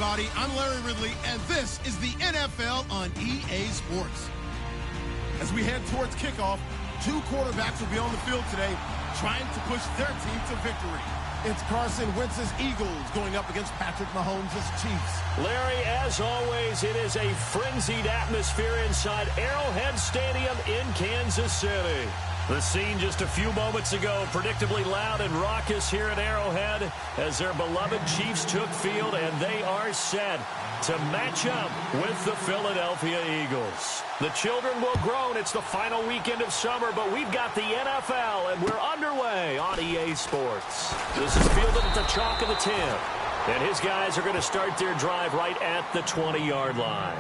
everybody. I'm Larry Ridley, and this is the NFL on EA Sports. As we head towards kickoff, two quarterbacks will be on the field today trying to push their team to victory. It's Carson Wentz's Eagles going up against Patrick Mahomes' Chiefs. Larry, as always, it is a frenzied atmosphere inside Arrowhead Stadium in Kansas City. The scene just a few moments ago, predictably loud and raucous here at Arrowhead as their beloved Chiefs took field, and they are set to match up with the Philadelphia Eagles. The children will groan. It's the final weekend of summer, but we've got the NFL, and we're underway on EA Sports. This is fielded at the chalk of the 10, and his guys are going to start their drive right at the 20-yard line.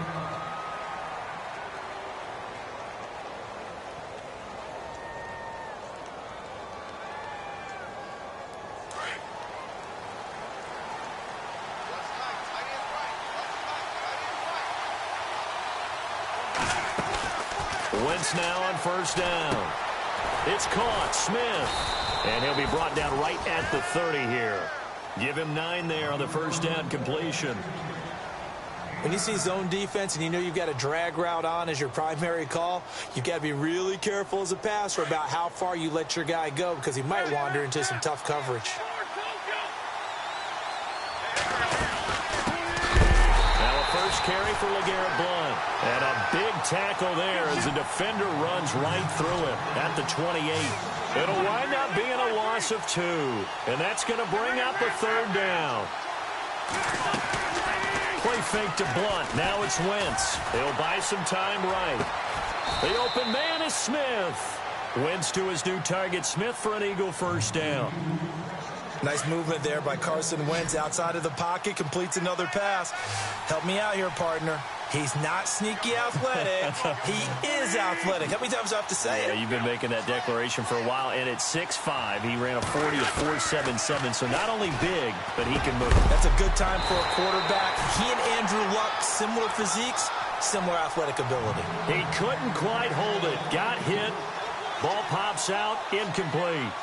Wentz now on first down. It's caught. Smith. And he'll be brought down right at the 30 here. Give him 9 there on the first down completion. When you see zone defense and you know you've got a drag route on as your primary call, you've got to be really careful as a passer about how far you let your guy go because he might wander into some tough coverage. First carry for LeGarrette Blount. And a big tackle there as the defender runs right through him at the 28. It'll wind up being a loss of 2. And that's going to bring up a third down. Play fake to Blount. Now it's Wentz. He'll buy some time right. The open man is Smith. Wentz to his new target, Smith, for an Eagle first down. Nice movement there by Carson Wentz outside of the pocket, completes another pass. Help me out here, partner. He's not sneaky athletic. He is athletic. How many times do I have to say it? You've been making that declaration for a while, and at 6'5", he ran a 40 of 4.77, so not only big, but he can move. That's a good time for a quarterback. He and Andrew Luck, similar physiques, similar athletic ability. He couldn't quite hold it. Got hit. Ball pops out, incomplete.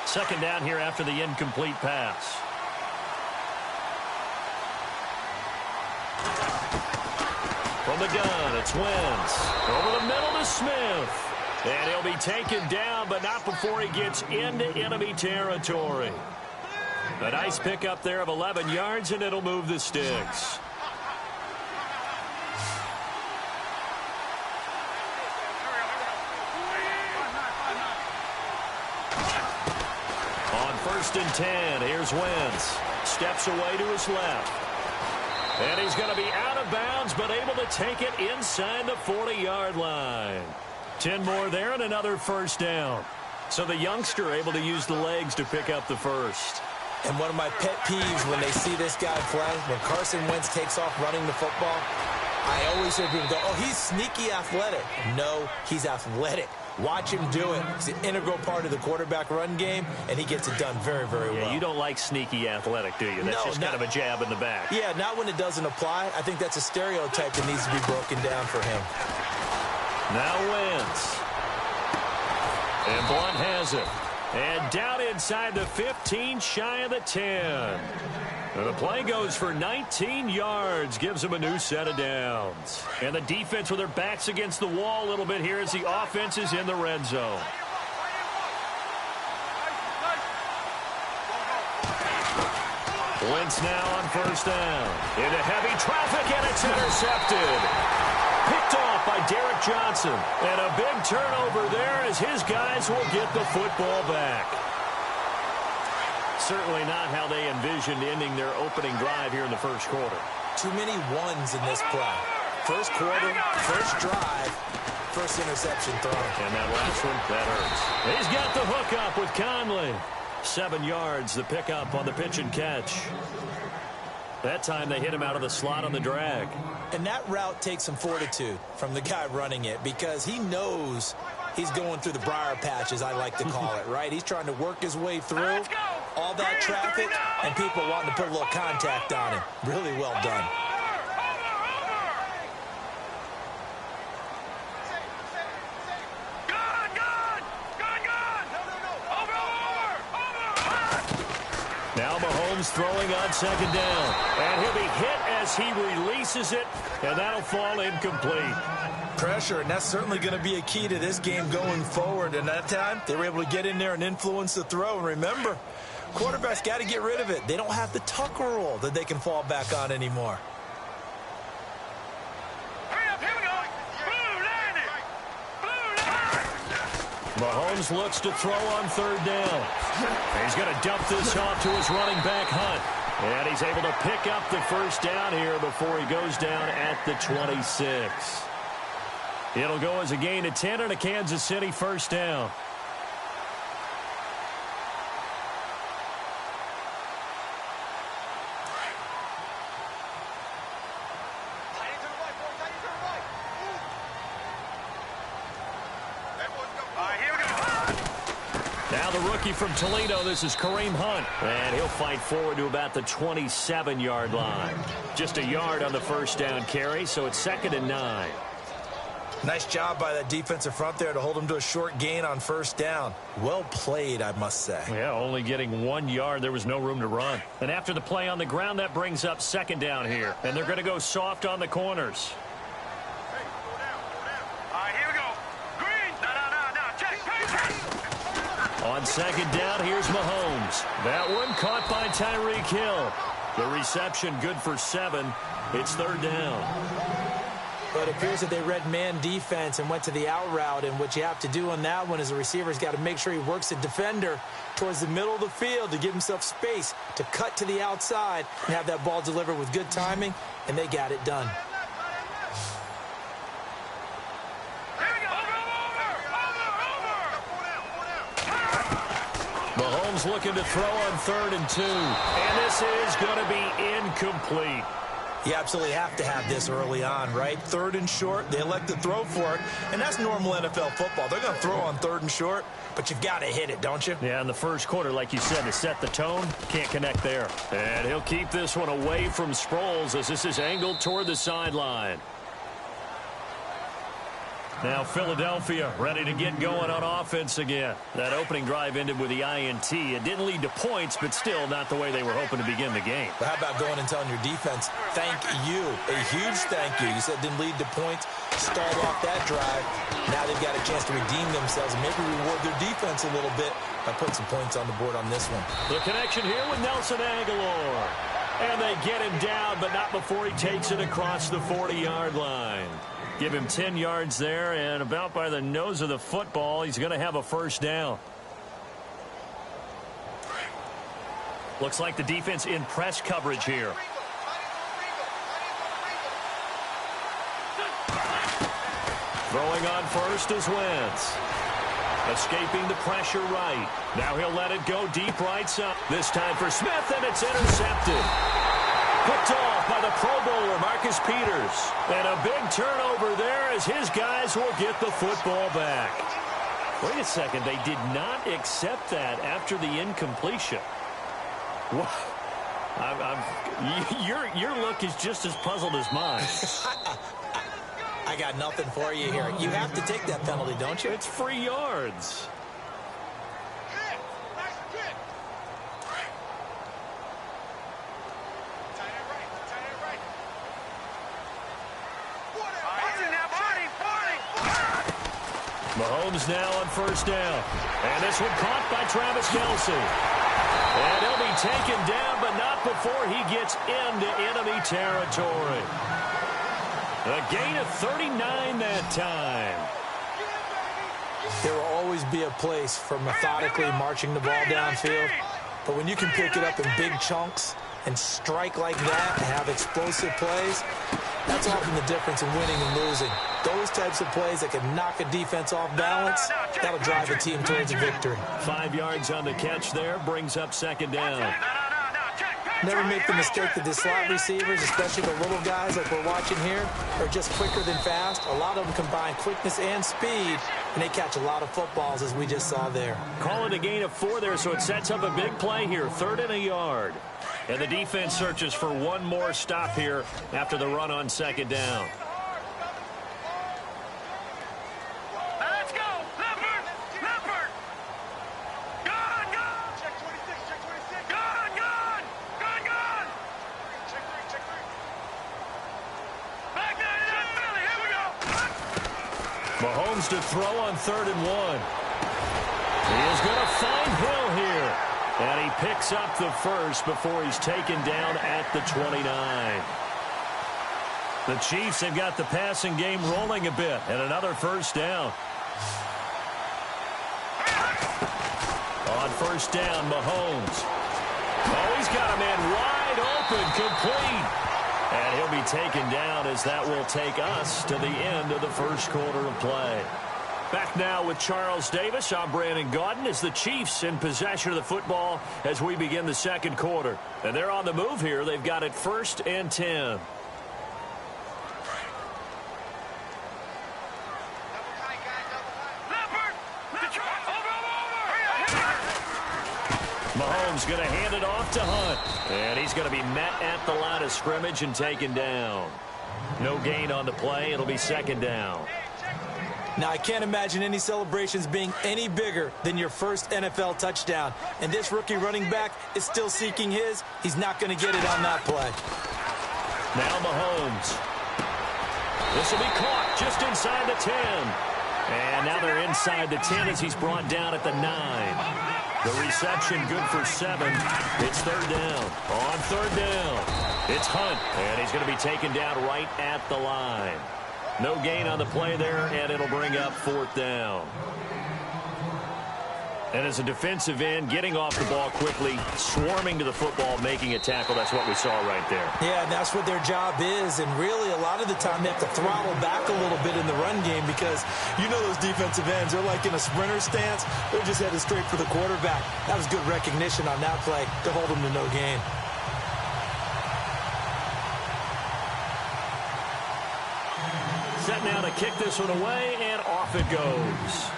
Second down here after the incomplete pass. From the gun, it's Wentz. Over the middle to Smith. And he'll be taken down, but not before he gets into enemy territory. A nice pickup there of 11 yards, and it'll move the sticks. First and 10. Here's Wentz. Steps away to his left. And he's going to be out of bounds, but able to take it inside the 40-yard line. 10 more there and another first down. So the youngster able to use the legs to pick up the first. And one of my pet peeves when they see this guy play, when Carson Wentz takes off running the football, I always hear people go, oh, he's sneaky athletic. No, he's athletic. Watch him do it. It's an integral part of the quarterback run game, and he gets it done very, very well. Yeah, you don't like sneaky athletic, do you? That's just kind of a jab in the back. Yeah, not when it doesn't apply. I think that's a stereotype that needs to be broken down for him. Now Wentz. And Blount has it. And down inside the 15, shy of the 10. And the play goes for 19 yards, gives him a new set of downs. And the defense with their backs against the wall a little bit here as the offense is in the red zone. Wentz now on first down. Into heavy traffic, and it's intercepted. Picked off by Derek Johnson. And a big turnover there as his guys will get the football back. Certainly not how they envisioned ending their opening drive here in the first quarter. Too many ones in this play. First quarter, first drive, first interception thrown. And that last one, that hurts. He's got the hook up with Conley. 7 yards, the pickup on the pitch and catch. That time they hit him out of the slot on the drag. And that route takes some fortitude from the guy running it because he knows he's going through the briar patch, as I like to call it, right? He's trying to work his way through all that traffic and people wanting to put a little contact on him. Really well done. Now Mahomes throwing on second down. And he'll be hit as he releases it, and that'll fall incomplete. Pressure, and that's certainly going to be a key to this game going forward. And that time, they were able to get in there and influence the throw. And remember, quarterbacks got to get rid of it. They don't have the Tucker rule that they can fall back on anymore. Mahomes looks to throw on third down. He's going to dump this off to his running back, Hunt. And he's able to pick up the first down here before he goes down at the 26. It'll go as a gain of 10 and a Kansas City first down. Now the rookie from Toledo, this is Kareem Hunt. And he'll fight forward to about the 27-yard line. Just a yard on the first down carry, so it's 2nd and 9. Nice job by that defensive front there to hold him to a short gain on first down. Well played, I must say. Yeah, only getting 1 yard. There was no room to run. And after the play on the ground, that brings up second down here. And they're going to go soft on the corners. On second down, here's Mahomes. That one caught by Tyreek Hill. The reception good for 7. It's third down. But it appears that they read man defense and went to the out route. And what you have to do on that one is the receiver's got to make sure he works the defender towards the middle of the field to give himself space to cut to the outside and have that ball delivered with good timing. And they got it done. Mahomes looking to throw on 3rd and 2. And this is going to be incomplete. You absolutely have to have this early on, right? 3rd and short, they elect to throw for it, and that's normal NFL football. They're going to throw on 3rd and short, but you've got to hit it, don't you? Yeah, in the first quarter, like you said, to set the tone, can't connect there. And he'll keep this one away from Sproles as this is angled toward the sideline. Now Philadelphia ready to get going on offense again. That opening drive ended with the INT. It didn't lead to points, but still not the way they were hoping to begin the game. But how about going and telling your defense, thank you, a huge thank you. You said it didn't lead to points, start off that drive. Now they've got a chance to redeem themselves and maybe reward their defense a little bit by putting some points on the board on this one. The connection here with Nelson Aguilar. And they get him down, but not before he takes it across the 40-yard line. Give him 10 yards there, and about by the nose of the football, he's going to have a first down. Looks like the defense in press coverage here. Throwing on first is Wentz. Escaping the pressure right. Now he'll let it go deep right side. This time for Smith, and it's intercepted. Picked off by the Pro Bowler, Marcus Peters. And a big turnover there as his guys will get the football back. Wait a second, they did not accept that after the incompletion. Your look is just as puzzled as mine. I got nothing for you here. You have to take that penalty, don't you? It's free yards. Mahomes now on first down. And this one caught by Travis Kelce. And he'll be taken down, but not before he gets into enemy territory. A gain of 39 that time. There will always be a place for methodically marching the ball downfield. But when you can pick it up in big chunks and strike like that and have explosive plays, that's often the difference in winning and losing. Those types of plays that can knock a defense off balance, that'll drive a team towards a victory. 5 yards on the catch there, brings up second down. Never make the mistake that the slot receivers, especially the little guys like we're watching here, are just quicker than fast. A lot of them combine quickness and speed, and they catch a lot of footballs, as we just saw there. Call it a gain of 4 there, so it sets up a big play here, 3rd and a yard. And the defense searches for one more stop here after the run on second down. Mahomes to throw on 3rd and 1. He is going to find Hill here. And he picks up the first before he's taken down at the 29. The Chiefs have got the passing game rolling a bit, and another first down. On first down, Mahomes. Oh, he's got a man wide open, complete. And he'll be taken down as that will take us to the end of the first quarter of play. Back now with Charles Davis. I'm Brandon Gaudin as the Chiefs in possession of the football as we begin the second quarter. And they're on the move here. They've got it 1st and 10. Mahomes going to hand it off to Hunt. And he's going to be met at the line of scrimmage and taken down. No gain on the play. It'll be 2nd down. Now, I can't imagine any celebrations being any bigger than your first NFL touchdown. And this rookie running back is still seeking his. He's not going to get it on that play. Now Mahomes. This will be caught just inside the 10. And now they're inside the 10 as he's brought down at the 9. The reception good for 7. It's 3rd down. On 3rd down, it's Hunt. And he's going to be taken down right at the line. No gain on the play there, and it'll bring up 4th down. And as a defensive end, getting off the ball quickly, swarming to the football, making a tackle, that's what we saw right there. Yeah, and that's what their job is, and really a lot of the time they have to throttle back a little bit in the run game because you know those defensive ends, they're like in a sprinter stance. They're just headed straight for the quarterback. That was good recognition on that play to hold them to no gain. Set now to kick this one away, and off it goes.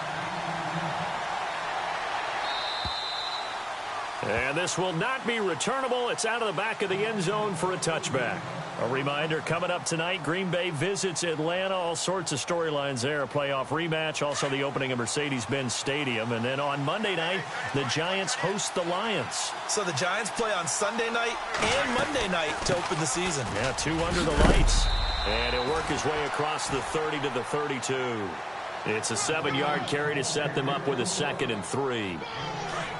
And this will not be returnable. It's out of the back of the end zone for a touchback. A reminder, coming up tonight, Green Bay visits Atlanta. All sorts of storylines there. A playoff rematch, also the opening of Mercedes-Benz Stadium. And then on Monday night, the Giants host the Lions. So the Giants play on Sunday night and Monday night to open the season. Yeah, 2 under the lights. And he'll work his way across the 30 to the 32. It's a 7-yard carry to set them up with a 2nd and 3.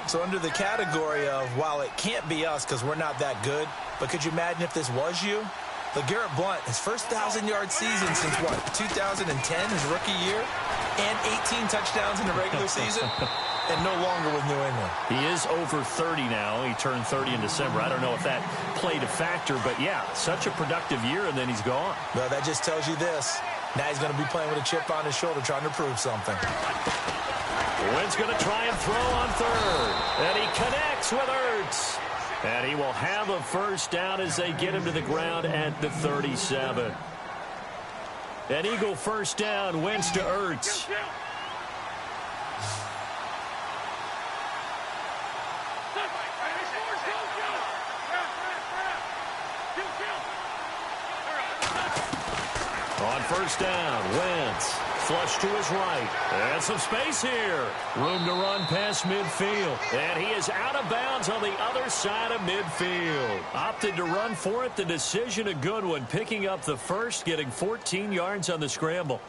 So under the category of, while it can't be us because we're not that good, but could you imagine if this was you? LeGarrette Blount, his first 1,000-yard season since, what, 2010, his rookie year? And 18 touchdowns in the regular season? And no longer with New England. He is over 30 now. He turned 30 in December. I don't know if that played a factor, but yeah, such a productive year, and then he's gone. Well, that just tells you this. Now he's going to be playing with a chip on his shoulder trying to prove something. Wynn's going to try and throw on 3rd. And he connects with Ertz. And he will have a first down as they get him to the ground at the 37. An Eagle first down, Wentz to Ertz. On first down, Wentz. Flush to his right. And some space here. Room to run past midfield. And he is out of bounds on the other side of midfield. Opted to run for it. The decision a good one. Picking up the first, getting 14 yards on the scramble.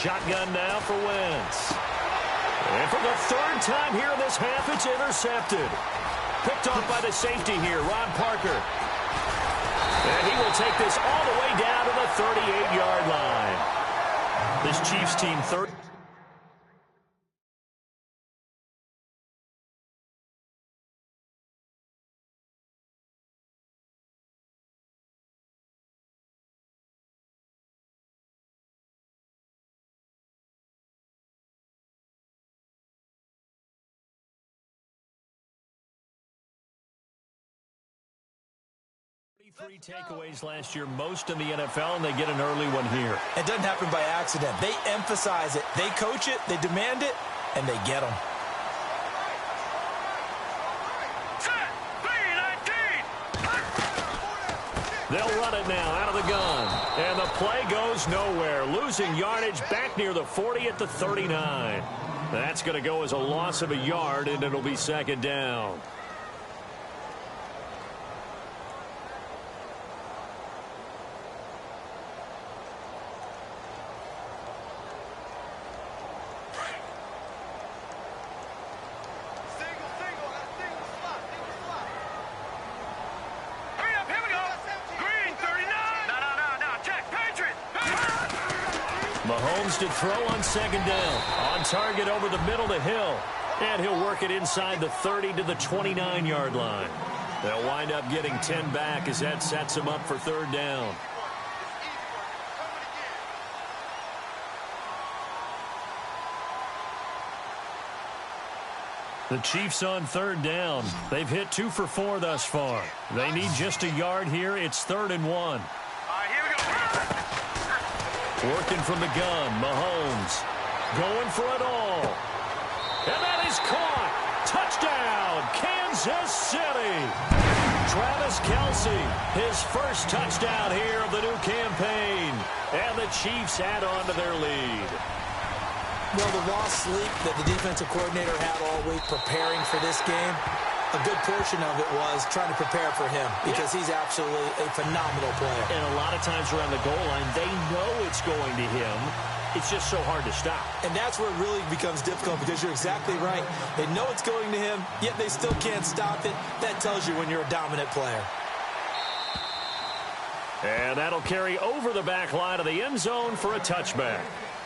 Shotgun now for Wentz. And for the 3rd time here in this half, it's intercepted. Picked off by the safety here, Ron Parker. And he will take this all the way down to the 38-yard line. This Chiefs team third. Three takeaways last year, most in the NFL, and they get an early one here. It doesn't happen by accident. They emphasize it. They coach it, they demand it, and they get them. They'll run it now out of the gun. And the play goes nowhere. Losing yardage back near the 40 at the 39. That's going to go as a loss of a yard, and it'll be second down. Mahomes to throw on second down. On target over the middle to Hill. And he'll work it inside the 30 to the 29-yard line. They'll wind up getting 10 back as that sets them up for third down. The Chiefs on third down. They've hit 2 for 4 thus far. They need just a yard here. It's 3rd and 1. Working from the gun, Mahomes going for it all. And that is caught. Touchdown, Kansas City. Travis Kelce, his first touchdown here of the new campaign. And the Chiefs add on to their lead. Well, the lost sleep that the defensive coordinator had all week preparing for this game, a good portion of it was trying to prepare for him because he's absolutely a phenomenal player. And a lot of times around the goal line, they know it's going to him. It's just so hard to stop. And that's where it really becomes difficult because you're exactly right. They know it's going to him, yet they still can't stop it. That tells you when you're a dominant player. And that'll carry over the back line of the end zone for a touchback.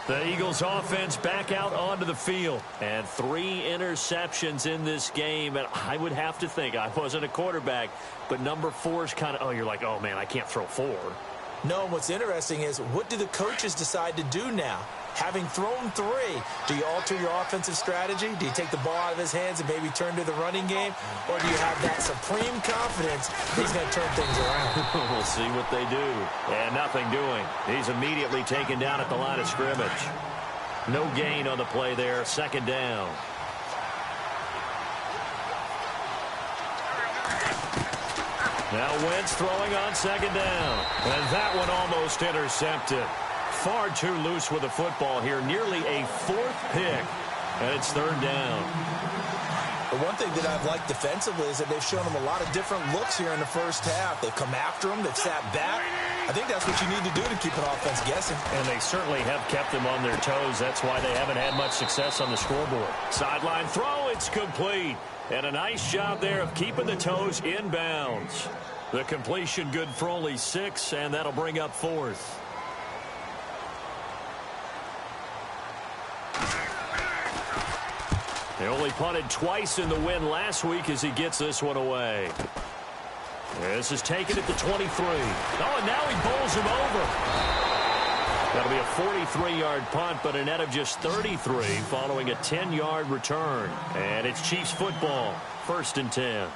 The Eagles offense back out onto the field. And 3 interceptions in this game. And I would have to think, I wasn't a quarterback, but number 4 is kind of, you're like, oh, man, I can't throw 4. No, and what's interesting is what do the coaches decide to do now? Having thrown 3, do you alter your offensive strategy? Do you take the ball out of his hands and maybe turn to the running game? Or do you have that supreme confidence that he's going to turn things around? We'll see what they do. And nothing doing. He's immediately taken down at the line of scrimmage. No gain on the play there. Second down. Now Wentz throwing on second down. And that one almost intercepted. Far too loose with the football here. Nearly a 4th pick. And it's third down. The one thing that I've liked defensively is that they've shown him a lot of different looks here in the first half. They've come after him. They've sat back. I think that's what you need to do to keep an offense guessing. And they certainly have kept them on their toes. That's why they haven't had much success on the scoreboard. Sideline throw. It's complete. And a nice job there of keeping the toes in bounds. The completion good for only 6, and that'll bring up 4th. They only punted twice in the win last week as he gets this one away. This is taken at the 23. Oh, and now he bowls him over. That'll be a 43-yard punt, but a net of just 33 following a 10-yard return. And it's Chiefs football, 1st and 10.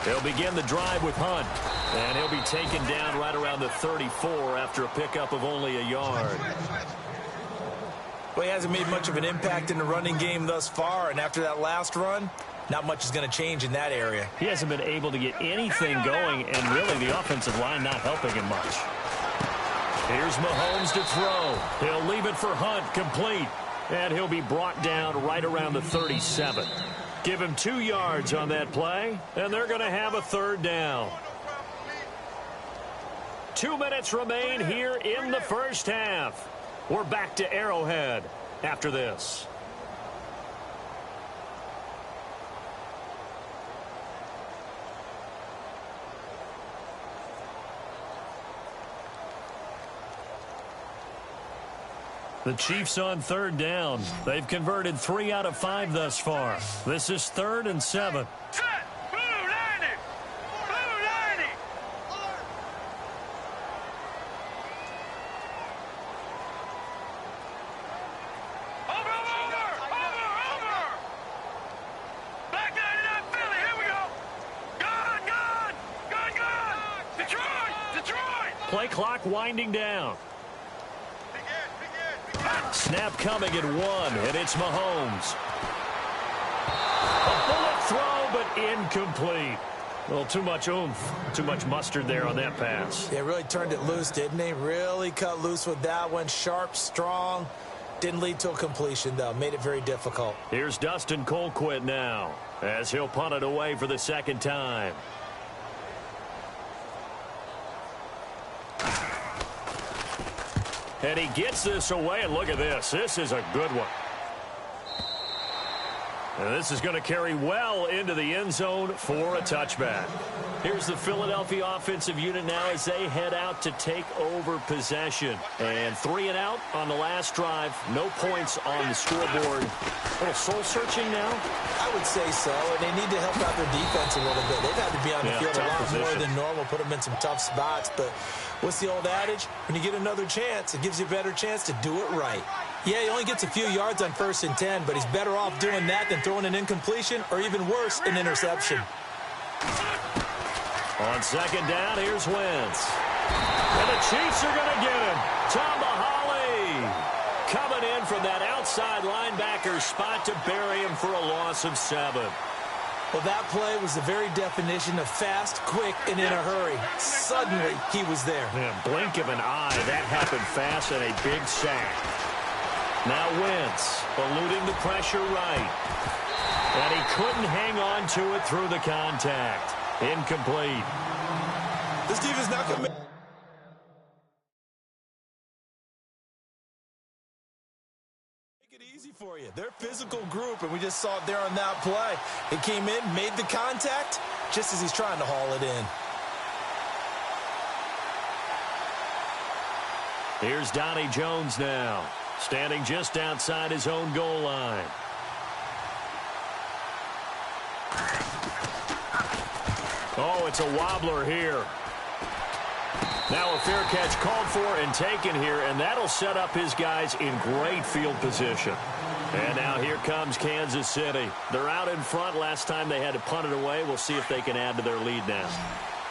They'll begin the drive with Hunt, and he'll be taken down right around the 34 after a pickup of only a yard. Well, he hasn't made much of an impact in the running game thus far, and after that last run, not much is going to change in that area. He hasn't been able to get anything going, and really the offensive line not helping him much. Here's Mahomes to throw. He'll leave it for Hunt, complete, and he'll be brought down right around the 37. Give him 2 yards on that play, and they're going to have a third down. 2 minutes remain here in the first half. We're back to Arrowhead after this. The Chiefs on third down. They've converted 3 out of 5 thus far. This is 3rd and 7. Play clock winding down. Snap coming at 1, and it's Mahomes. A bullet throw, but incomplete. A little too much oomph, too much mustard there on that pass. Yeah, really turned it loose, didn't he? Really cut loose with that one. Sharp, strong. Didn't lead to a completion, though. Made it very difficult. Here's Dustin Colquitt now, as he'll punt it away for the second time. And he gets this away, and look at this. This is a good one. And this is going to carry well into the end zone for a touchback. Here's the Philadelphia offensive unit now as they head out to take over possession. And 3 and out on the last drive. No points on the scoreboard. A little soul-searching now? I would say so, and they need to help out their defense a little bit. They've had to be on the field a lot more than normal, put them in some tough spots. But what's the old adage? When you get another chance, it gives you a better chance to do it right. Yeah, he only gets a few yards on 1st and 10, but he's better off doing that than throwing an incompletion or even worse, an interception. On second down, here's Wentz. And the Chiefs are going to get him. Tomahawk coming in from that outside linebacker spot to bury him for a loss of 7. Well, that play was the very definition of fast, quick, and in a hurry. Suddenly, he was there. Yeah, blink of an eye. That happened fast and a big sack. Now Wentz eluding the pressure right. And he couldn't hang on to it through the contact. Incomplete. This defense not going to make it easy for you. They're a physical group, and we just saw it there on that play. It came in, made the contact, just as he's trying to haul it in. Here's Donnie Jones now, standing just outside his own goal line. Oh, it's a wobbler here. Now a fair catch called for and taken here, and that'll set up his guys in great field position. And now here comes Kansas City. They're out in front. Last time they had to punt it away. We'll see if they can add to their lead now.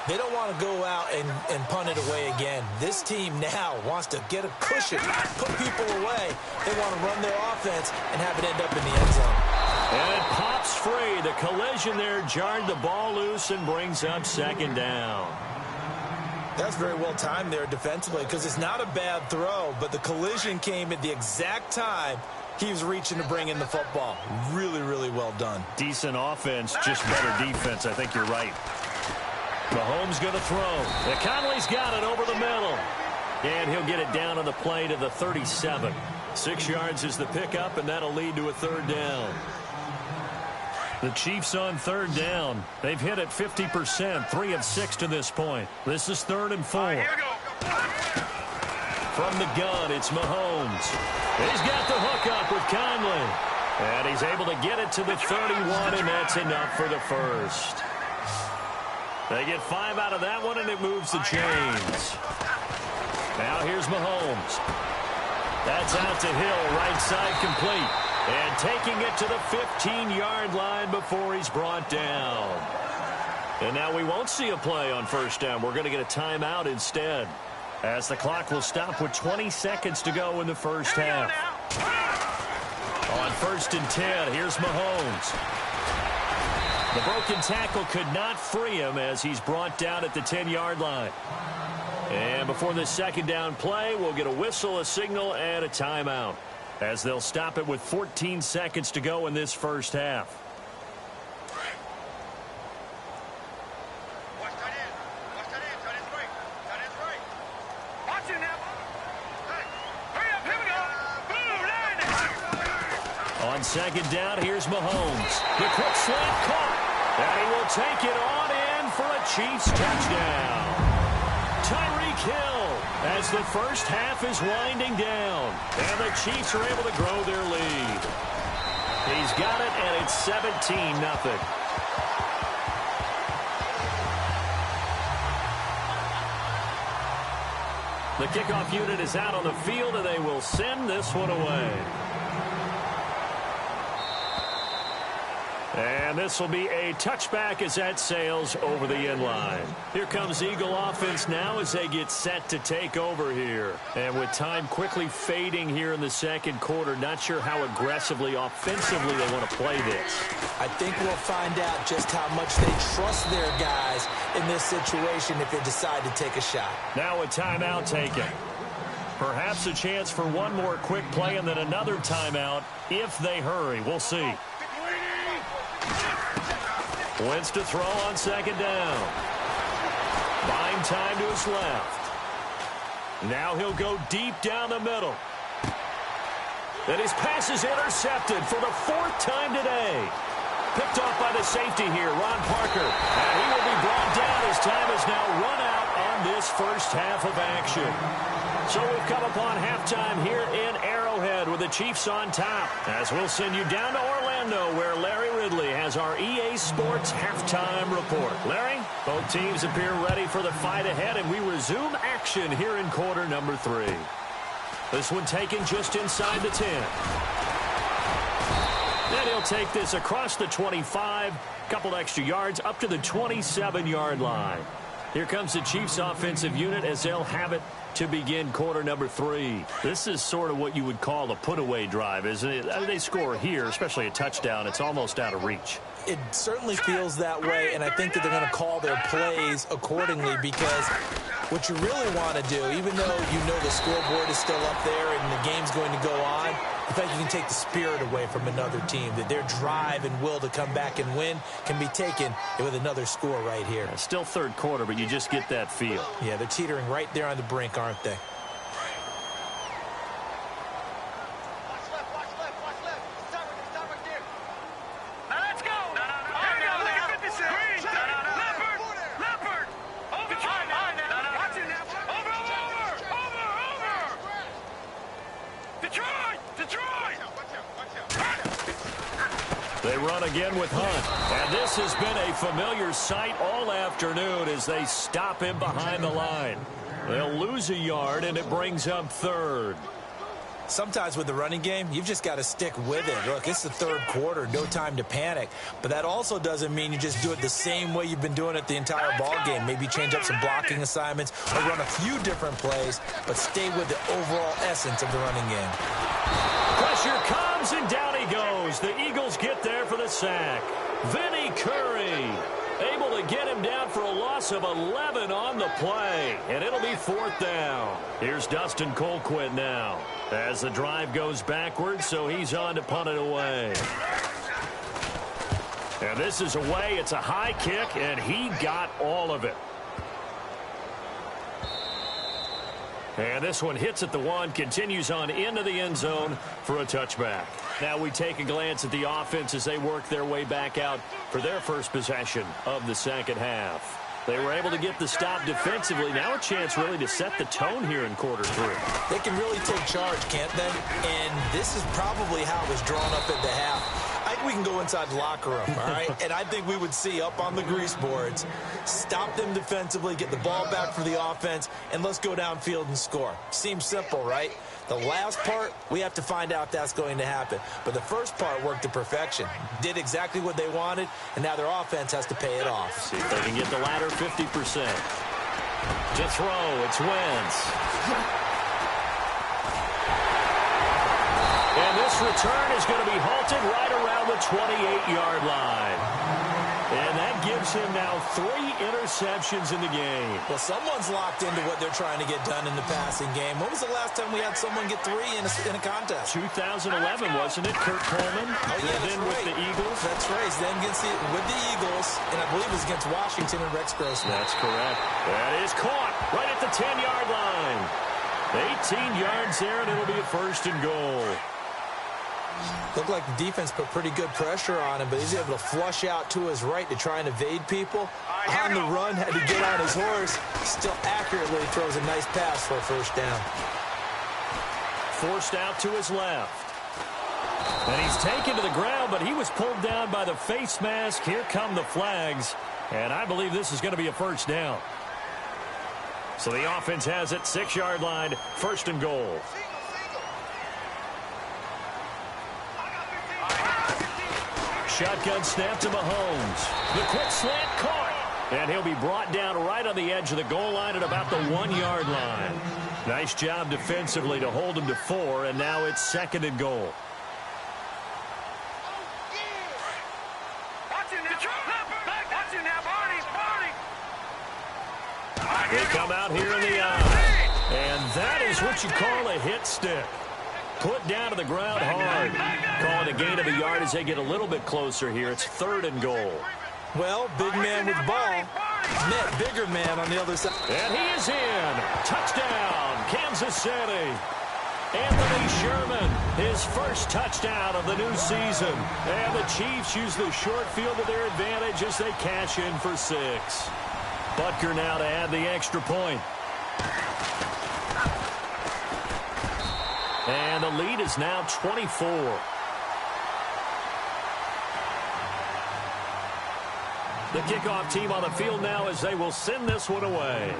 They don't want to go out and punt it away again. This team now wants to get a cushion, put people away. They want to run their offense and have it end up in the end zone. And it pops free. The collision there jarred the ball loose and brings up second down. That's very well timed there defensively because it's not a bad throw, but the collision came at the exact time he was reaching to bring in the football. Really, really well done. Decent offense, just better defense. I think you're right. Mahomes going to throw. Conley's got it over the middle. And he'll get it down on the play to the 37. 6 yards is the pickup, and that'll lead to a third down. The Chiefs on third down. They've hit it 50%, 3 of 6 to this point. This is 3rd and 4. From the gun, it's Mahomes. He's got the hook up with Conley. And he's able to get it to the 31, and that's enough for the first. They get 5 out of that one, and it moves the chains. Now here's Mahomes. That's out to Hill, right side complete. And taking it to the 15-yard line before he's brought down. And now we won't see a play on first down. We're going to get a timeout instead, as the clock will stop with 20 seconds to go in the first half. On 1st and 10, here's Mahomes. The broken tackle could not free him as he's brought down at the 10-yard line. And before this second down play, we'll get a whistle, a signal, and a timeout, as they'll stop it with 14 seconds to go in this first half. On second down, here's Mahomes. The quick slant caught, and he will take it on in for a Chiefs touchdown. Tyreek Hill, as the first half is winding down, and the Chiefs are able to grow their lead. He's got it, and it's 17-0. The kickoff unit is out on the field, and they will send this one away. And And this will be a touchback as that sails over the end line. Here comes Eagle offense now as they get set to take over here. And with time quickly fading here in the second quarter, not sure how aggressively, offensively they want to play this. I think we'll find out just how much they trust their guys in this situation if they decide to take a shot. Now a timeout taken. Perhaps a chance for one more quick play and then another timeout if they hurry. We'll see. Wentz to throw on second down. Buying time to his left. Now he'll go deep down the middle. And his pass is intercepted for the fourth time today. Picked off by the safety here, Ron Parker. And he will be brought down as time has now run out on this first half of action. So we've come upon halftime here in Arrowhead with the Chiefs on top. As we'll send you down to Orlando where Larry Ridley has our EA Sports halftime report. Larry, both teams appear ready for the fight ahead, and we resume action here in quarter number 3. This one taken just inside the 10. Then he'll take this across the 25, couple extra yards up to the 27-yard line. Here comes the Chiefs offensive unit as they'll have it to begin quarter number 3. This is sort of what you would call a put-away drive, isn't it? They score here, especially a touchdown. It's almost out of reach. It certainly feels that way, and I think that they're going to call their plays accordingly because what you really want to do, even though you know the scoreboard is still up there and the game's going to go on, the fact you can take the spirit away from another team, that their drive and will to come back and win can be taken with another score right here. Still third quarter, but you just get that feel. Yeah, they're teetering right there on the brink, aren't they? They run again with Hunt. And this has been a familiar sight all afternoon as they stop him behind the line. They'll lose a yard, and it brings up third. Sometimes with the running game, you've just got to stick with it. Look, it's the third quarter, no time to panic. But that also doesn't mean you just do it the same way you've been doing it the entire ball game. Maybe change up some blocking assignments or run a few different plays, but stay with the overall essence of the running game. Pressure comes, and down he goes. The Eagles get there for the sack. Vinny Curry able to get him down for a loss of 11 on the play, and it'll be fourth down. Here's Dustin Colquitt now as the drive goes backwards, so he's on to punt it away. And this is away. It's a high kick, and he got all of it. And this one hits at the 1, continues on into the end zone for a touchback. Now we take a glance at the offense as they work their way back out for their first possession of the second half. They were able to get the stop defensively. Now a chance really to set the tone here in quarter 3. They can really take charge, can't they? And this is probably how it was drawn up at the half. I think we can go inside the locker room, all right? And I think we would see up on the grease boards, stop them defensively, get the ball back for the offense, and let's go downfield and score. Seems simple, right? The last part, we have to find out if that's going to happen. But the first part worked to perfection. Did exactly what they wanted, and now their offense has to pay it off. See if they can get the latter 50%. To throw, it's Wentz. And this return is going to be halted right around the 28-yard line. And that gives him now 3 interceptions in the game. Well, someone's locked into what they're trying to get done in the passing game. When was the last time we had someone get 3 in a contest? 2011, wasn't it? Kurt Coleman. Oh, yeah, that's then right. With the Eagles. That's right. Then with the Eagles, and I believe it was against Washington and Rex Grossman. That's correct. That is caught right at the 10-yard line. 18 yards there, and it'll be a first and goal. Looked like the defense put pretty good pressure on him, but he's able to flush out to his right to try and evade people. On the run, had to get on his horse. Still accurately throws a nice pass for a first down. Forced out to his left. And he's taken to the ground, but he was pulled down by the face mask. Here come the flags, and I believe this is going to be a first down. So the offense has it, 6-yard line, first and goal. shotgun snap to Mahomes. The quick slant caught. And he'll be brought down right on the edge of the goal line at about the 1-yard line. Nice job defensively to hold him to 4, and now it's 2nd and goal. They come out here in the eye. And that is what you call a hit stick. Put down to the ground hard. Calling a gain of a yard as they get a little bit closer here. It's 3rd and goal. Well, big man with ball met bigger man on the other side. And he is in. Touchdown, Kansas City. Anthony Sherman, his first touchdown of the new season. And the Chiefs use the short field to their advantage as they cash in for 6. Butker now to add the extra point. And the lead is now 24. The kickoff team on the field now as they will send this one away.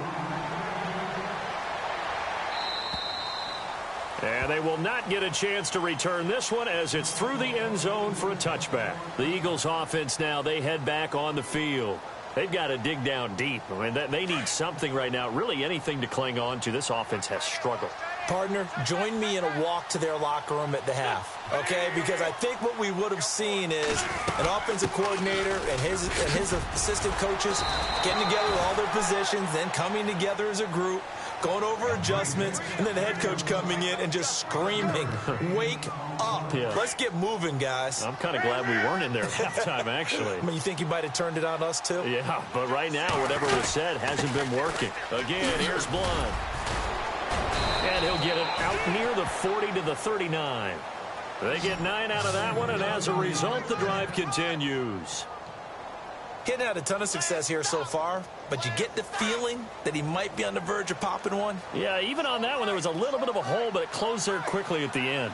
And they will not get a chance to return this one as it's through the end zone for a touchback. The Eagles offense now, they head back on the field. They've got to dig down deep. I mean, they need something right now, really anything to cling on to. This offense has struggled. Partner, join me in a walk to their locker room at the half, okay? Because I think what we would have seen is an offensive coordinator and his assistant coaches getting together with all their positions, then coming together as a group, going over adjustments, and then the head coach coming in and just screaming, wake up. Yeah. Let's get moving, guys. I'm kind of glad we weren't in there at halftime, actually. I mean, you think you might have turned it on us, too? Yeah, but right now, whatever was said hasn't been working. Again, here's Blunt. And he'll get it out near the 40 to the 39. They get 9 out of that one, and as a result, the drive continues. Getting had a ton of success here so far, but you get the feeling that he might be on the verge of popping one. Yeah, even on that one, there was a little bit of a hole, but it closed there quickly at the end.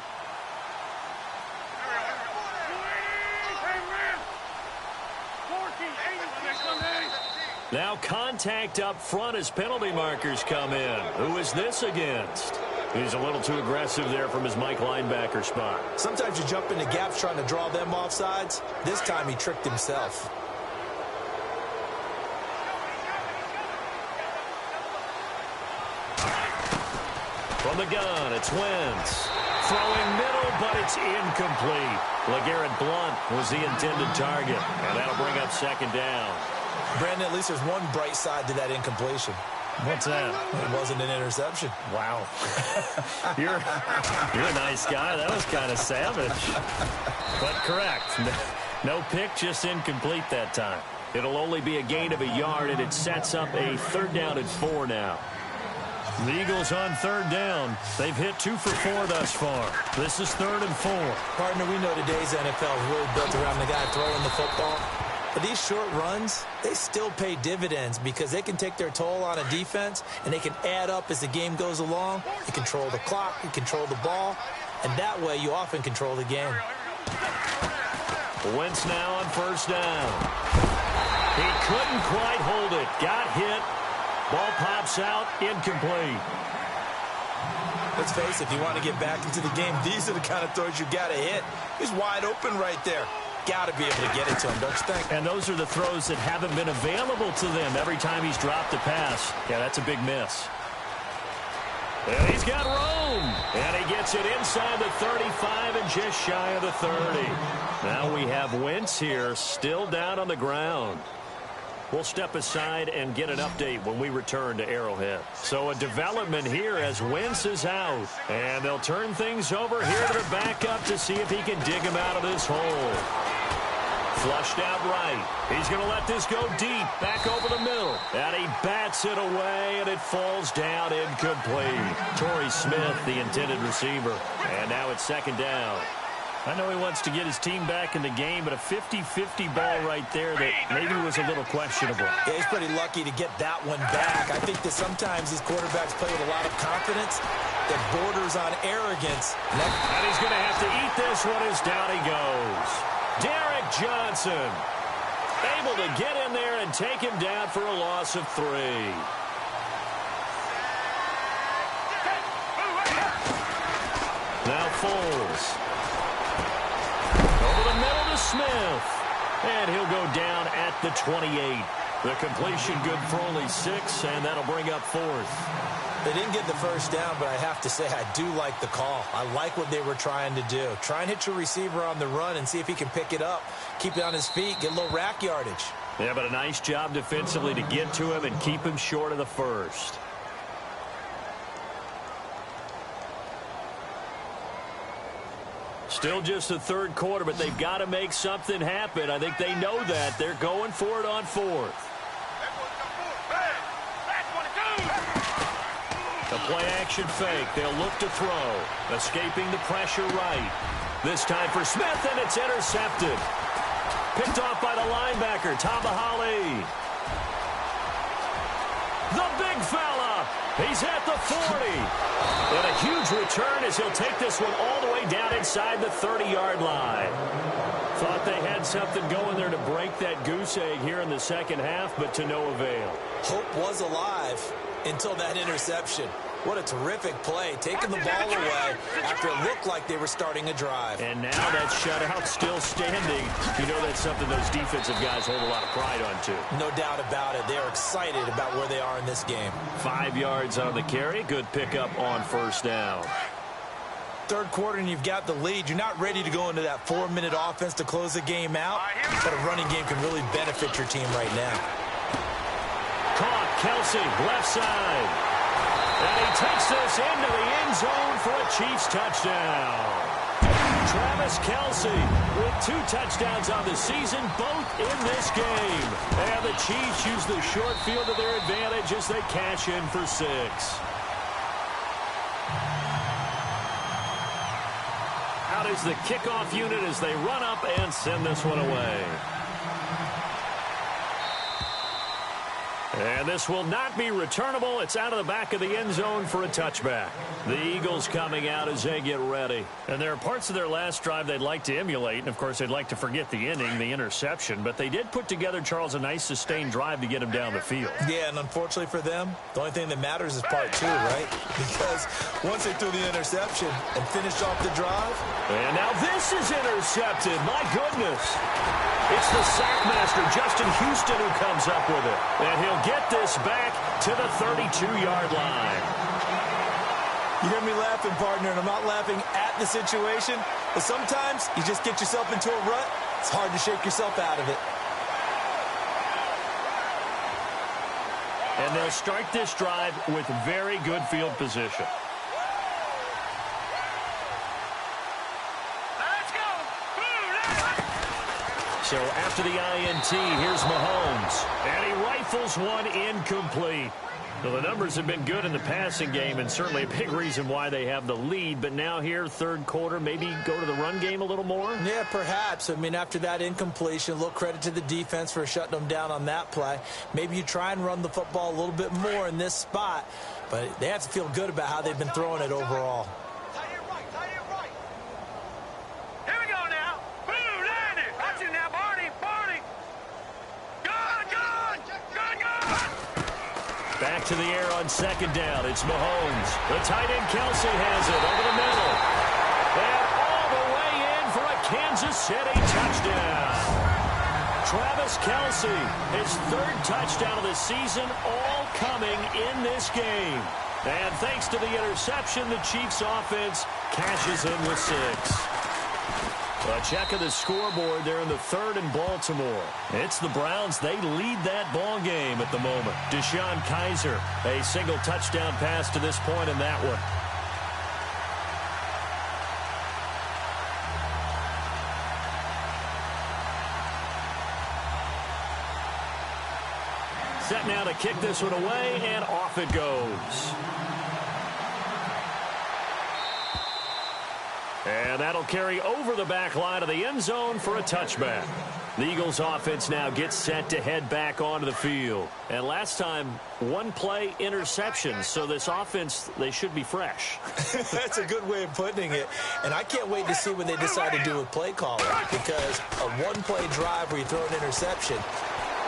Now contact up front as penalty markers come in. Who is this against? He's a little too aggressive there from his Mike linebacker spot. Sometimes you jump into gaps trying to draw them off sides. This time he tricked himself. From the gun, it's Wentz. Throwing middle, but it's incomplete. LeGarrette Blunt was the intended target, and that'll bring up 2nd down. Brandon, at least there's one bright side to that incompletion. What's that? It wasn't an interception. Wow. You're a nice guy. That was kind of savage. But correct. No pick, just incomplete that time. It'll only be a gain of a yard, and it sets up a 3rd down and 4 now. The Eagles on 3rd down. They've hit 2 for 4 thus far. This is 3rd and 4. Partner, we know today's NFL is really built around the guy throwing the football. But these short runs, they still pay dividends because they can take their toll on a defense, and they can add up as the game goes along. You control the clock, you control the ball, and that way you often control the game. Wentz now on 1st down. He couldn't quite hold it. Got hit. Ball pops out, incomplete. Let's face it, if you want to get back into the game, these are the kind of throws you got to hit. He's wide open right there. Got to be able to get it to him, don't you think? And those are the throws that haven't been available to them every time he's dropped a pass. Yeah, that's a big miss. And he's got room. And he gets it inside the 35 and just shy of the 30. Now we have Wentz here, still down on the ground. We'll step aside and get an update when we return to Arrowhead. So a development here as Wentz is out. And they'll turn things over here to the backup to see if he can dig him out of this hole. Flushed out right. He's going to let this go deep, back over the middle. And he bats it away, and it falls down incomplete. Torrey Smith, the intended receiver. And now it's 2nd down. I know he wants to get his team back in the game, but a 50-50 ball right there that maybe was a little questionable. Yeah, he's pretty lucky to get that one back. I think that sometimes these quarterbacks play with a lot of confidence that borders on arrogance. And he's going to have to eat this one as down he goes. Derek Johnson able to get in there and take him down for a loss of 3. Now Foles. Over the middle to Smith. And he'll go down at the 28. The completion good for only 6, and that'll bring up 4th. They didn't get the first down, but I have to say I do like the call. I like what they were trying to do. Try and hit your receiver on the run and see if he can pick it up, keep it on his feet, get a little rack yardage. Yeah, but a nice job defensively to get to him and keep him short of the first. Still just the third quarter, but they've got to make something happen. I think they know that. They're going for it on 4th. The play-action fake. They'll look to throw. Escaping the pressure right. This time for Smith, and it's intercepted. Picked off by the linebacker, Tabahali. The big fella. He's at the 40. And a huge return as he'll take this one all the way down inside the 30-yard line. Thought they had something going there to break that goose egg here in the second half, but to no avail. Hope was alive until that interception. What a terrific play, taking the ball away after it looked like they were starting a drive. And now that shutout still standing. You know that's something those defensive guys hold a lot of pride on, too. No doubt about it. They're excited about where they are in this game. 5 yards on the carry. Good pickup on first down. Third quarter and you've got the lead. You're not ready to go into that 4-minute offense to close the game out, but a running game can really benefit your team right now. Caught, Kelsey, left side. And he takes this into the end zone for a Chiefs touchdown. Travis Kelsey with 2 touchdowns on the season, both in this game. And the Chiefs use the short field to their advantage as they cash in for 6. Out is the kickoff unit as they run up and send this one away. And this will not be returnable. It's out of the back of the end zone for a touchback. The Eagles coming out as they get ready. And there are parts of their last drive they'd like to emulate. And, of course, they'd like to forget the inning, the interception. But they did put together, Charles, a nice sustained drive to get him down the field. Yeah, and unfortunately for them, the only thing that matters is part 2, right? Because once they threw the interception and finished off the drive. And now this is intercepted. My goodness. It's the sackmaster, Justin Houston, who comes up with it. And he'll get this back to the 32-yard line. You hear me laughing, partner, and I'm not laughing at the situation. But sometimes you just get yourself into a rut. It's hard to shake yourself out of it. And they'll start this drive with very good field position. So after the INT, here's Mahomes. And he rifles one incomplete. So the numbers have been good in the passing game and certainly a big reason why they have the lead. But now here, third quarter, maybe go to the run game a little more? Yeah, perhaps. I mean, after that incompletion, a little credit to the defense for shutting them down on that play. Maybe you try and run the football a little bit more in this spot. But they have to feel good about how they've been throwing it overall. Back to the air on second down. It's Mahomes. The tight end Kelsey has it over the middle. And all the way in for a Kansas City touchdown. Travis Kelsey, his 3rd touchdown of the season, all coming in this game. And thanks to the interception, the Chiefs offense cashes in with 6. A check of the scoreboard there in the 3rd and Baltimore. It's the Browns. They lead that ball game at the moment. Deshaun Kaiser, a single touchdown pass to this point in that one. Set now to kick this one away, and off it goes. And that'll carry over the back line of the end zone for a touchback. The Eagles offense now gets set to head back onto the field. And last time, 1 play interception. So this offense, they should be fresh. That's a good way of putting it. And I can't wait to see what they decide to do with play calling. Because a 1-play drive where you throw an interception,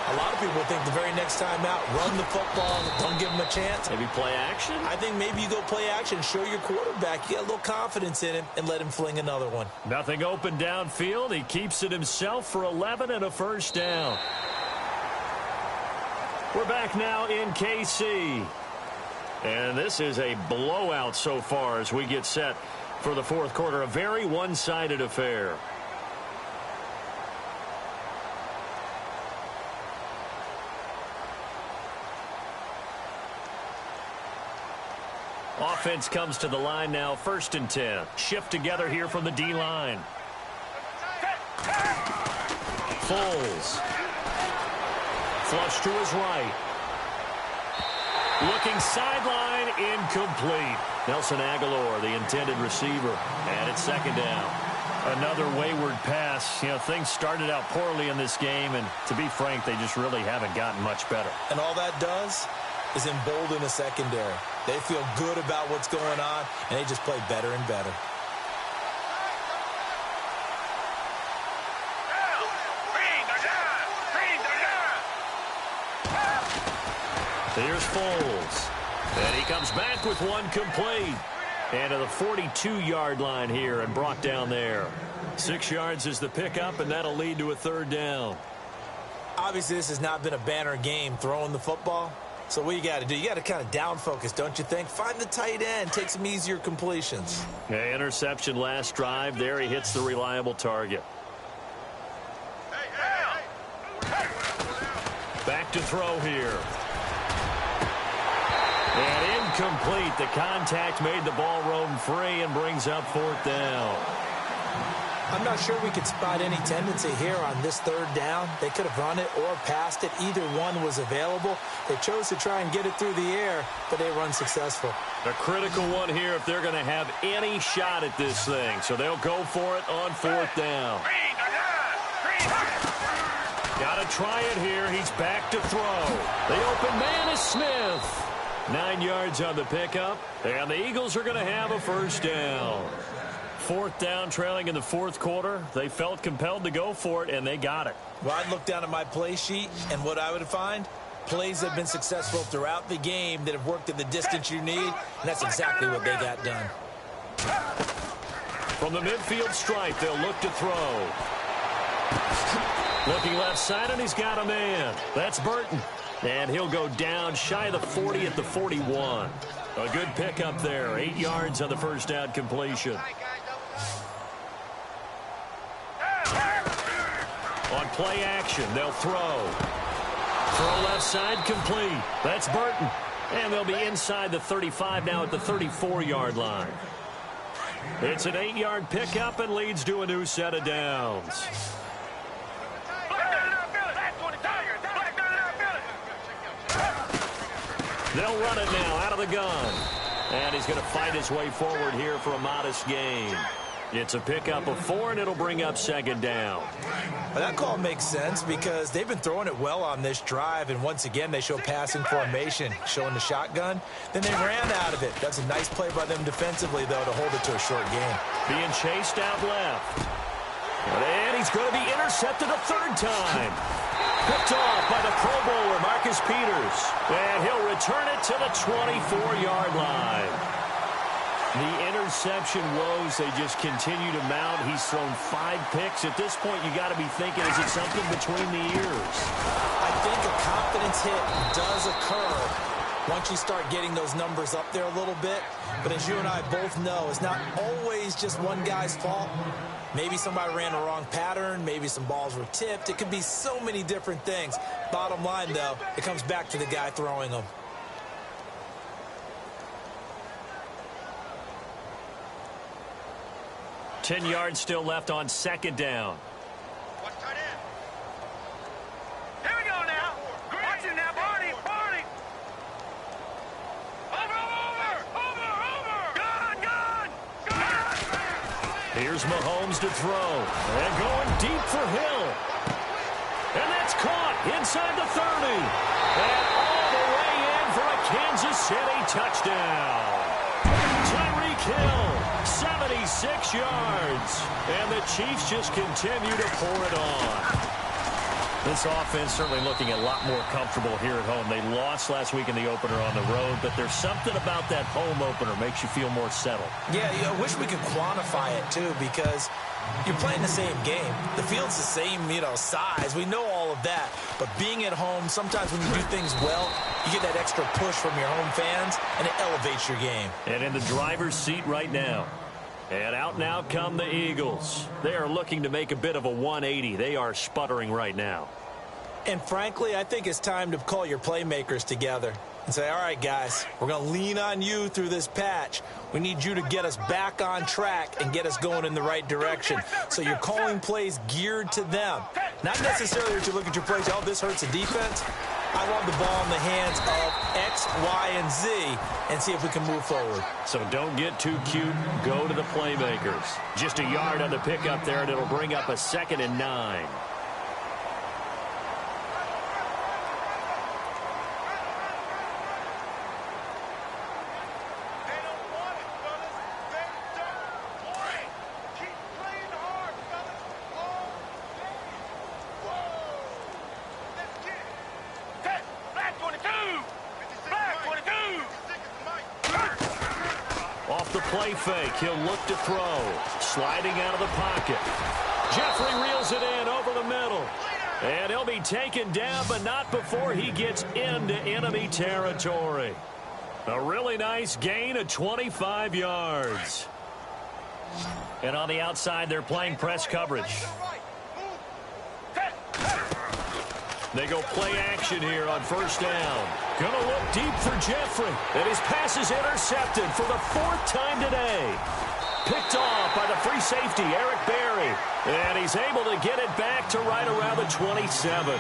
A lot of people think the very next time out, run the football, don't give him a chance. Maybe play action? I think maybe you go play action, show your quarterback you got a little confidence in him, and let him fling another one. Nothing open downfield. He keeps it himself for 11 and a first down. We're back now in KC. And this is a blowout so far as we get set for the fourth quarter. A very one-sided affair. Offense comes to the line now, 1st and 10. Shift together here from the D-line. Foles. Flush to his right. Looking sideline, incomplete. Nelson Aguilar, the intended receiver, and it's 2nd down. Another wayward pass. You know, things started out poorly in this game, and to be frank, they just really haven't gotten much better. And all that does is embolden the secondary. They feel good about what's going on, and they just play better and better. Here's Foles. And he comes back with one complete. And to the 42-yard line here and brought down there. 6 yards is the pickup, and that'll lead to a 3rd down. Obviously, this has not been a banner game throwing the football. So what you got to do, you got to kind of down focus, don't you think? Find the tight end, take some easier completions. Yeah, interception last drive. There he hits the reliable target. Back to throw here. And incomplete. The contact made the ball roam free and brings up 4th down. I'm not sure we could spot any tendency here on this 3rd down. They could have run it or passed it. Either one was available. They chose to try and get it through the air, but they were unsuccessful. A critical one here if they're going to have any shot at this thing. So they'll go for it on 4th down. Got to try it here. He's back to throw. The open man is Smith. 9 yards on the pickup, and the Eagles are going to have a 1st down. 4th down, trailing in the 4th quarter. They felt compelled to go for it, and they got it. Well, I'd look down at my play sheet, and what I would find, plays that have been successful throughout the game that have worked at the distance you need, and that's exactly what they got done. From the midfield stripe, they'll look to throw. Looking left side, and he's got a man. That's Burton. And he'll go down shy of the 40 at the 41. A good pickup there. 8 yards on the 1st down completion. On play action, they'll throw. Throw left side, complete. That's Burton. And they'll be inside the 35 now at the 34-yard line. It's an 8-yard pickup and leads to a new set of downs. They'll run it now out of the gun. And he's going to fight his way forward here for a modest gain. It's a pickup of 4, and it'll bring up 2nd down. Well, that call makes sense because they've been throwing it well on this drive, and once again they show passing formation, showing the shotgun. Then they ran out of it. That's a nice play by them defensively, though, to hold it to a short gain. Being chased out left. And he's going to be intercepted a 3rd time. Picked off by the Pro Bowler, Marcus Peters. And he'll return it to the 24-yard line. The interception woes, they just continue to mount. He's thrown 5 picks. At this point, you got to be thinking, is it something between the ears? I think a confidence hit does occur once you start getting those numbers up there a little bit. But as you and I both know, it's not always just one guy's fault. Maybe somebody ran a wrong pattern. Maybe some balls were tipped. It could be so many different things. Bottom line, though, it comes back to the guy throwing them. Ten yards still left on 2nd down. Here we go now. Watch it now, Barney. Over. Here's Mahomes to throw. And going deep for Hill. And that's caught inside the 30. And all the way in for a Kansas City touchdown. Tyreek Hill, 76 yards. And the Chiefs just continue to pour it on. This offense certainly looking a lot more comfortable here at home. They lost last week in the opener on the road, but there's something about that home opener makes you feel more settled. Yeah, I wish we could quantify it, too, because you're playing the same game. The field's the same, size. We know all of that. But being at home, sometimes when you do things well, you get that extra push from your home fans, and it elevates your game. And in the driver's seat right now. And out now come the Eagles. They are looking to make a bit of a 180. They are sputtering right now. And frankly, I think it's time to call your playmakers together and say, all right, guys, we're going to lean on you through this patch. We need you to get us back on track and get us going in the right direction. So you're calling plays geared to them. Not necessarily that you look at your plays, oh, this hurts the defense. I want the ball in the hands of X, Y, and Z and see if we can move forward. So don't get too cute. Go to the playmakers. Just a yard on the pickup there, and it'll bring up a 2nd and 9. Off the play fake, he'll look to throw. Sliding out of the pocket. Jeffrey reels it in over the middle. And he'll be taken down, but not before he gets into enemy territory. A really nice gain of 25 yards. And on the outside, they're playing press coverage. They go play action here on 1st down. Gonna look deep for Jeffrey. And his pass is intercepted for the 4th time today. Picked off by the free safety, Eric Berry. And he's able to get it back to right around the 27.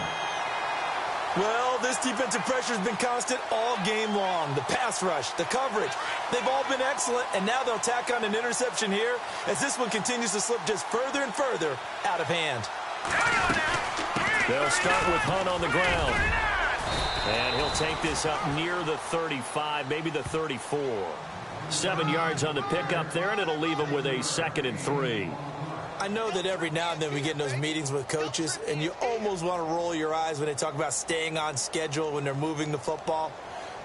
Well, this defensive pressure has been constant all game long. The pass rush, the coverage, they've all been excellent, and now they'll tack on an interception here as this one continues to slip just further and further out of hand. They'll start with Hunt on the ground. And he'll take this up near the 35, maybe the 34. 7 yards on the pickup there, and it'll leave him with a 2nd and 3. I know that every now and then we get in those meetings with coaches, and you almost want to roll your eyes when they talk about staying on schedule when they're moving the football.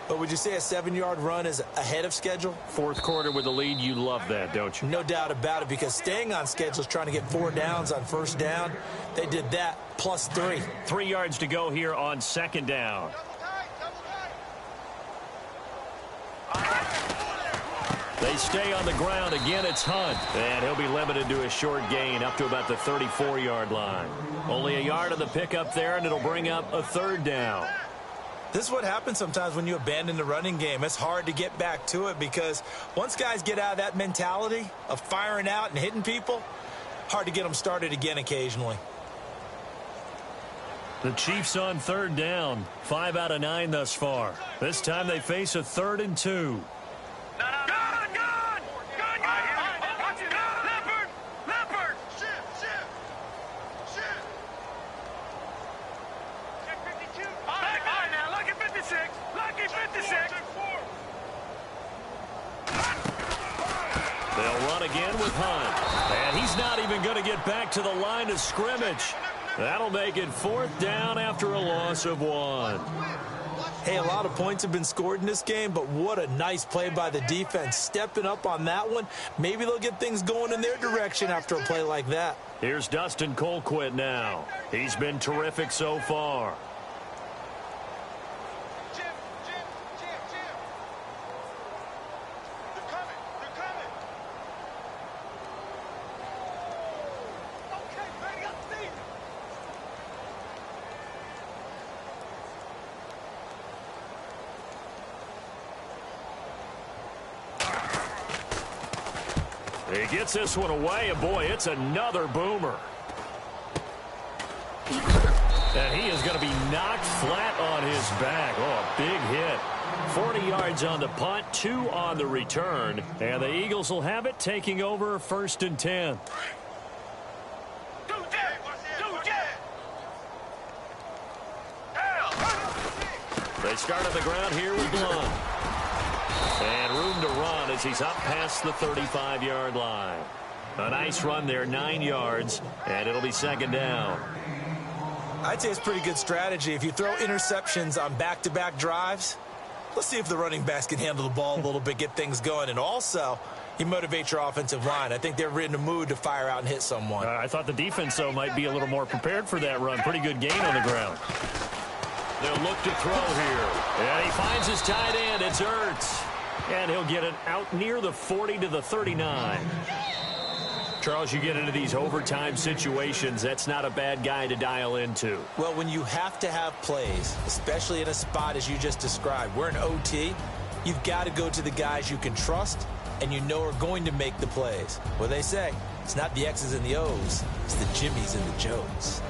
But would you say a 7-yard run is ahead of schedule? 4th quarter with the lead, you love that, don't you? No doubt about it, because staying on schedule is trying to get 4 downs on 1st down. They did that plus 3. 3 yards to go here on 2nd down. They stay on the ground. Again, it's Hunt. And he'll be limited to a short gain up to about the 34-yard line. Only a yard on the pickup there, and it'll bring up a 3rd down. This is what happens sometimes when you abandon the running game. It's hard to get back to it because once guys get out of that mentality of firing out and hitting people, hard to get them started again occasionally. The Chiefs on 3rd down. 5 out of 9 thus far. This time they face a 3rd and 2. They'll run again with Hunt. And he's not even going to get back to the line of scrimmage. That'll make it 4th down after a loss of 1. Hey, a lot of points have been scored in this game, but what a nice play by the defense. Stepping up on that one. Maybe they'll get things going in their direction after a play like that. Here's Dustin Colquitt now. He's been terrific so far. He gets this one away, and boy, it's another boomer. And he is going to be knocked flat on his back. Oh, a big hit. 40 yards on the punt, 2 on the return. And the Eagles will have it, taking over 1st and 10. They start on the ground here with Blunt. And room to run as he's up past the 35-yard line. A nice run there, 9 yards, and it'll be 2nd down. I'd say it's pretty good strategy. If you throw interceptions on back-to-back drives, let's see if the running backs can handle the ball a little bit, get things going. And also, you motivate your offensive line. I think they're in the mood to fire out and hit someone. I thought the defense, though, might be a little more prepared for that run. Pretty good gain on the ground. They'll look to throw here. And he finds his tight end. It's Ertz. And he'll get it out near the 40 to the 39. Charles, you get into these overtime situations, that's not a bad guy to dial into. Well, when you have to have plays, especially in a spot as you just described, we're in OT, you've got to go to the guys you can trust and you know are going to make the plays. Well, they say, it's not the X's and the O's, it's the Jimmies and the Joes.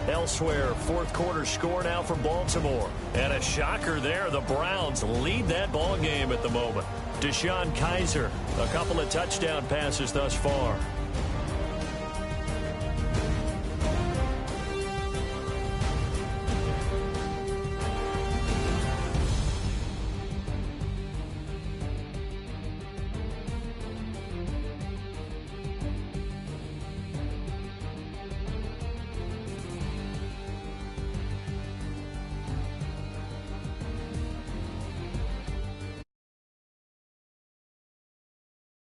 Elsewhere, fourth quarter score now for Baltimore. And a shocker there. The Browns lead that ball game at the moment. Deshaun Kaiser, a couple of touchdown passes thus far.